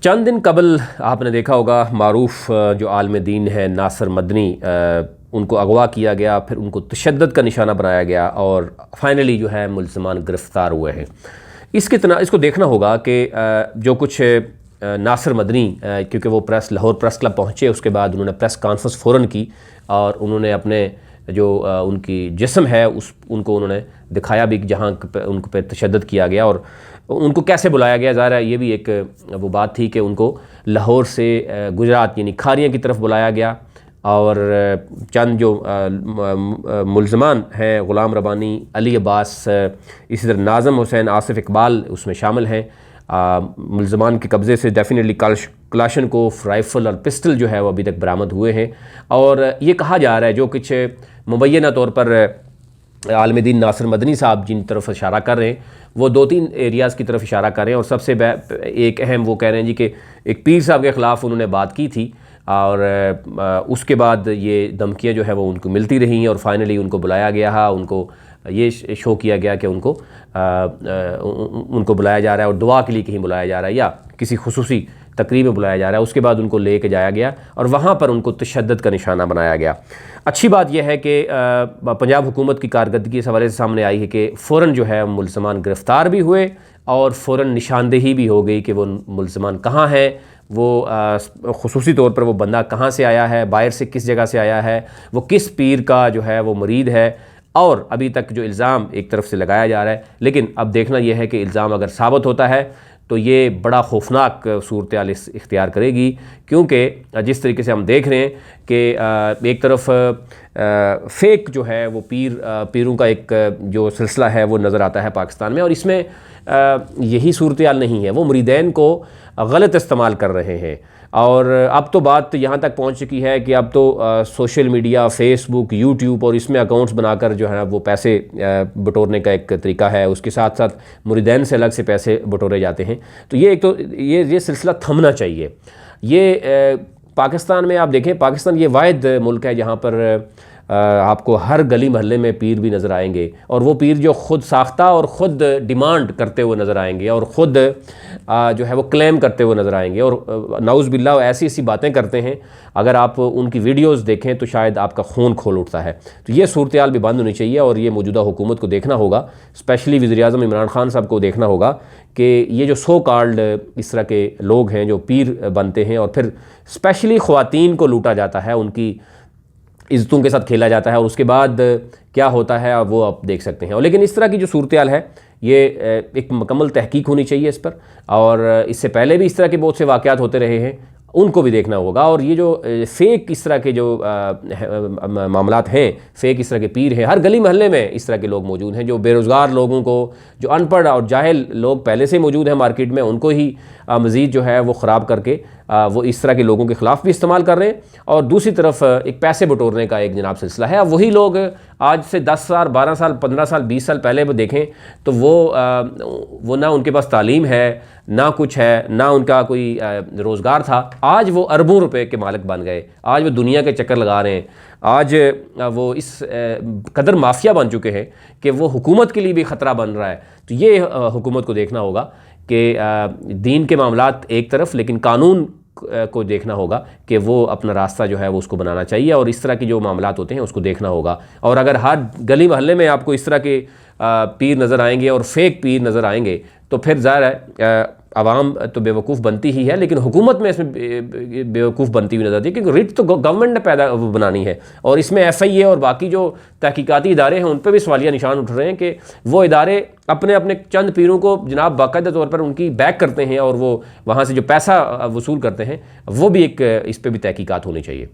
چند دن قبل آپ نے دیکھا ہوگا معروف جو عالم دین ہے ناصر مدنی، ان کو اغوا کیا گیا، پھر ان کو تشدد کا نشانہ بنایا گیا اور فائنلی جو ہے ملزمان گرفتار ہوئے ہیں۔ اس کو دیکھنا ہوگا کہ جو کچھ ناصر مدنی، کیونکہ وہ لاہور پریس کلب پہنچے، اس کے بعد انہوں نے پریس کانفرنس فوراً کی اور انہوں نے اپنے جو ان کی جسم ہے ان کو انہوں نے دکھایا بھی جہاں ان کو پہ تشدد کیا گیا اور ان کو کیسے بلایا گیا۔ ظاہر ہے یہ بھی ایک وہ بات تھی کہ ان کو لاہور سے گجرات یعنی کھاریاں کی طرف بلایا گیا اور چند جو ملزمان ہیں غلام ربانی، علی عباس، اسی طرح ناظم حسین، آصف اقبال اس میں شامل ہیں۔ ملزمان کے قبضے سے ڈیفینیٹلی کلاشنکوف، رائفل اور پسٹل جو ہے وہ ابھی تک برآمد ہوئے ہیں، اور یہ کہا جا رہا ہے جو کچھ مبینہ طور پر عالم دین ناصر مدنی صاحب جن طرف اشارہ کر رہے ہیں وہ 2-3 ایریاز کی طرف اشارہ کر رہے ہیں، اور سب سے ایک اہم وہ کہہ رہے ہیں جی کہ ایک پیر صاحب کے خلاف انہوں نے بات کی تھی اور اس کے بعد یہ دھمکیاں جو ہے وہ ان کو ملتی رہی ہیں اور فائنلی ان کو بلایا گیا، ان کو یہ شو کیا گیا کہ ان کو بلایا جا رہا ہے اور دعا کے لیے کہیں بلایا جا رہا ہے یا کسی خصوصی تقریب میں بلایا جا رہا ہے۔ اس کے بعد ان کو لے کے جایا گیا اور وہاں پر ان کو تشدد کا نشانہ بنایا گیا۔ اچھی بات یہ ہے کہ پنجاب حکومت کی کارکردگی اس حوالے سے سامنے آئی ہے کہ فوراً جو ہے ملزمان گرفتار بھی ہوئے اور فوراً نشاندہی بھی ہو گئی کہ وہ ملزمان کہاں ہیں، وہ خصوصی طور پر وہ بندہ کہاں سے آیا ہے، باہر سے کس جگہ سے آیا ہے، وہ کس پیر کا جو ہے وہ مرید ہے، اور ابھی تک جو الزام ایک طرف سے لگایا جا رہا ہے۔ لیکن اب دیکھنا یہ ہے کہ الزام اگر ثابت ہوتا ہے تو یہ بڑا خوفناک صورتحال اختیار کرے گی، کیونکہ جس طریقے سے ہم دیکھ رہے ہیں کہ ایک طرف فیک جو ہے وہ پیروں کا ایک جو سلسلہ ہے وہ نظر آتا ہے پاکستان میں، اور اس میں یہی صورتحال نہیں ہے، وہ مریدین کو غلط استعمال کر رہے ہیں، اور اب تو بات یہاں تک پہنچ چکی ہے کہ اب تو سوشل میڈیا، فیس بک، یوٹیوب اور اس میں اکاؤنٹس بنا کر جو ہے وہ پیسے بٹورنے کا ایک طریقہ ہے، اس کے ساتھ ساتھ مریدین سے الگ سے پیسے بٹورے جاتے ہیں۔ تو یہ سلسلہ تھمنا چاہیے۔ یہ پاکستان میں آپ دیکھیں، پاکستان یہ واحد ملک ہے جہاں پر آپ کو ہر گلی محلے میں پیر بھی نظر آئیں گے، اور وہ پیر جو خود ساختہ اور خود ڈیمانڈ کرتے ہوئے نظر آئیں گے اور خود جو ہے وہ کلیم کرتے ہوئے نظر آئیں گے، اور نعوذ باللہ ایسی باتیں کرتے ہیں، اگر آپ ان کی ویڈیوز دیکھیں تو شاید آپ کا خون کھول اٹھتا ہے۔ تو یہ صورتحال بھی بند ہونی چاہیے، اور یہ موجودہ حکومت کو دیکھنا ہوگا، اسپیشلی وزیراعظم عمران خان صاحب کو دیکھنا ہوگا کہ یہ جو سو کالڈ اس طرح کے لوگ ہیں جو پیر بنتے ہیں اور پھر اسپیشلی خواتین کو لوٹا جاتا ہے، ان کی عزتوں کے ساتھ کھیلا جاتا ہے، اور اس کے بعد کیا ہوتا ہے وہ آپ دیکھ سکتے ہیں۔ لیکن اس طرح کی جو صورتحال ہے یہ ایک مکمل تحقیق ہونی چاہیے اس پر، اور اس سے پہلے بھی اس طرح کے بہت سے واقعات ہوتے رہے ہیں، ان کو بھی دیکھنا ہوگا۔ اور یہ جو فیک اس طرح کے جو معاملات ہیں، فیک اس طرح کے پیر ہیں، ہر گلی محلے میں اس طرح کے لوگ موجود ہیں، جو بے روزگار لوگوں کو، جو ان پڑھ اور جاہل لوگ پہلے سے موجود ہیں مارکیٹ میں، ان کو ہی مزید جو ہے وہ خراب کر کے وہ اس طرح کے لوگوں کے خلاف بھی استعمال کر رہے ہیں، اور دوسری طرف ایک پیسے بٹورنے کا ایک جناب سلسلہ ہے۔ اب وہی لوگ آج سے 10 سال، 12 سال، 15 سال، 20 سال پہلے وہ دیکھیں تو وہ نہ ان کے پاس تعلیم ہے، نہ کچھ ہے، نہ ان کا کوئی روزگار تھا، آج وہ اربوں روپے کے مالک بن گئے، آج وہ دنیا کے چکر لگا رہے ہیں، آج وہ اس قدر مافیا بن چکے ہیں کہ وہ حکومت کے لیے بھی خطرہ بن رہا ہے۔ تو یہ حکومت کو دیکھنا ہوگا کہ دین کے معاملات ایک طرف، لیکن قانون کو دیکھنا ہوگا کہ وہ اپنا راستہ جو ہے وہ اس کو بنانا چاہیے، اور اس طرح کے جو معاملات ہوتے ہیں اس کو دیکھنا ہوگا۔ اور اگر ہر گلی محلے میں آپ کو اس طرح کے پیر نظر آئیں گے اور فیک پیر نظر آئیں گے تو پھر ظاہر ہے عوام تو بیوقوف بنتی ہی ہے، لیکن حکومت میں اس میں بیوقوف بنتی ہوئی نظر آتی ہے، کیونکہ رٹ تو گورنمنٹ نے بنانی ہے، اور اس میں ایف آئی اے اور باقی جو تحقیقاتی ادارے ہیں ان پہ بھی سوالیہ نشان اٹھ رہے ہیں کہ وہ ادارے اپنے چند پیروں کو جناب باقاعدہ طور پر ان کی بیک کرتے ہیں، اور وہ وہاں سے جو پیسہ وصول کرتے ہیں وہ بھی ایک اس پہ بھی تحقیقات ہونی چاہیے۔